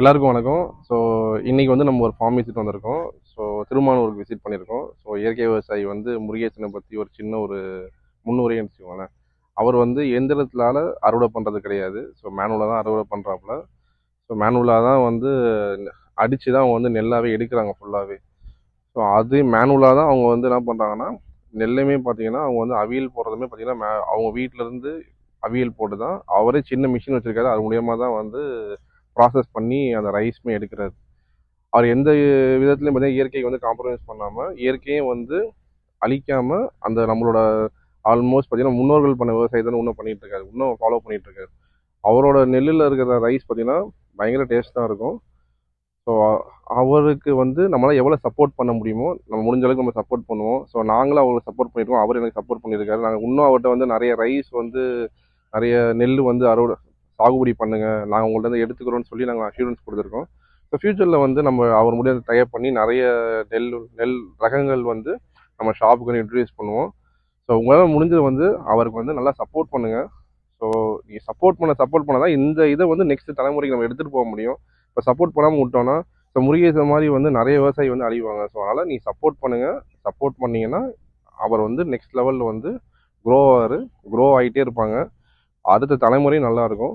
எல்லாருக்கும் வணக்கம். ஸோ இன்னைக்கு வந்து நம்ம ஒரு ஃபார்ம் விசிட் வந்திருக்கோம். ஸோ திருமானூருக்கு விசிட் பண்ணியிருக்கோம். ஸோ இயற்கை விவசாயி வந்து முருகேசனை பற்றி ஒரு சின்ன ஒரு முன்னுரைன்னு வச்சுக்கோங்களேன். அவர் வந்து எந்திரத்தினால அறுவடை பண்ணுறது கிடையாது. ஸோ மேனுவலாக தான் அறுவடை பண்ணுறாப்புல. ஸோ மேனுவலாக தான் வந்து அடித்து தான் அவங்க வந்து நெல்லாவே எடுக்கிறாங்க ஃபுல்லாகவே. ஸோ அது மேனுவலாக தான் அவங்க வந்து என்ன பண்ணுறாங்கன்னா, நெல்லுமே பார்த்தீங்கன்னா அவங்க வந்து அவியல் போடுறதுமே பார்த்தீங்கன்னா அவங்க வீட்டிலேருந்து அவியல் போட்டு தான் அவரே சின்ன மிஷின் வச்சுருக்காரு. அது மூலியமாக தான் வந்து ப்ராசஸ் பண்ணி அந்த ரைஸ்மே எடுக்கிறாரு. அவர் எந்த விதத்துலையும் பார்த்தீங்கன்னா இயற்கையை வந்து காம்ப்ரமைஸ் பண்ணாமல் இயற்கையும் வந்து அழிக்காமல் அந்த நம்மளோட ஆல்மோஸ்ட் பார்த்தீங்கன்னா முன்னோர்கள் பண்ண விவசாயத்தை இன்னும் பண்ணிட்டு இருக்காரு, இன்னும் ஃபாலோ பண்ணிட்டு இருக்காரு. அவரோட நெல்லில் இருக்கிற ரைஸ் பார்த்தீங்கன்னா பயங்கர டேஸ்ட்டாக இருக்கும். ஸோ அவருக்கு வந்து நம்மளால் எவ்வளோ சப்போர்ட் பண்ண முடியுமோ நம்ம முடிஞ்ச அளவுக்கு நம்ம சப்போர்ட் பண்ணுவோம். ஸோ நாங்களும் அவருக்கு சப்போர்ட் பண்ணியிருக்கோம், அவர் எனக்கு சப்போர்ட் பண்ணியிருக்காரு. நாங்கள் இன்னும் அவர்கிட்ட வந்து நிறைய ரைஸ் வந்து நிறைய நெல் வந்து அறுவடை சாகுபடி பண்ணுங்க, நாங்கள் உங்கள்ட்ட வந்து எடுத்துக்கிறோம்னு சொல்லி நாங்கள் அஷூரன்ஸ் கொடுத்துருக்கோம். ஸோ ஃப்யூச்சரில் வந்து நம்ம அவர் முடியாத தயார் பண்ணி நிறைய நெல் நெல் ரகங்கள் வந்து நம்ம ஷாப்புக்கு வந்து இன்ட்ரடியூஸ் பண்ணுவோம். ஸோ உங்களால் முடிஞ்சது வந்து அவருக்கு வந்து நல்லா சப்போர்ட் பண்ணுங்கள். ஸோ நீங்கள் சப்போர்ட் பண்ண தான் இந்த இதை வந்து நெக்ஸ்ட் தலைமுறைக்கு நம்ம எடுத்துகிட்டு போக முடியும். இப்போ சப்போர்ட் பண்ணாமல் விட்டோம்னா ஸோ முருகேசன் மாதிரி வந்து நிறைய விவசாயி வந்து அழிவாங்க. ஸோ அதனால் நீ சப்போர்ட் பண்ணுங்கள். சப்போர்ட் பண்ணீங்கன்னா அவர் வந்து நெக்ஸ்ட் லெவலில் வந்து க்ரோ ஆகிட்டே இருப்பாங்க. அடுத்த தலைமுறையும் நல்லாயிருக்கும்.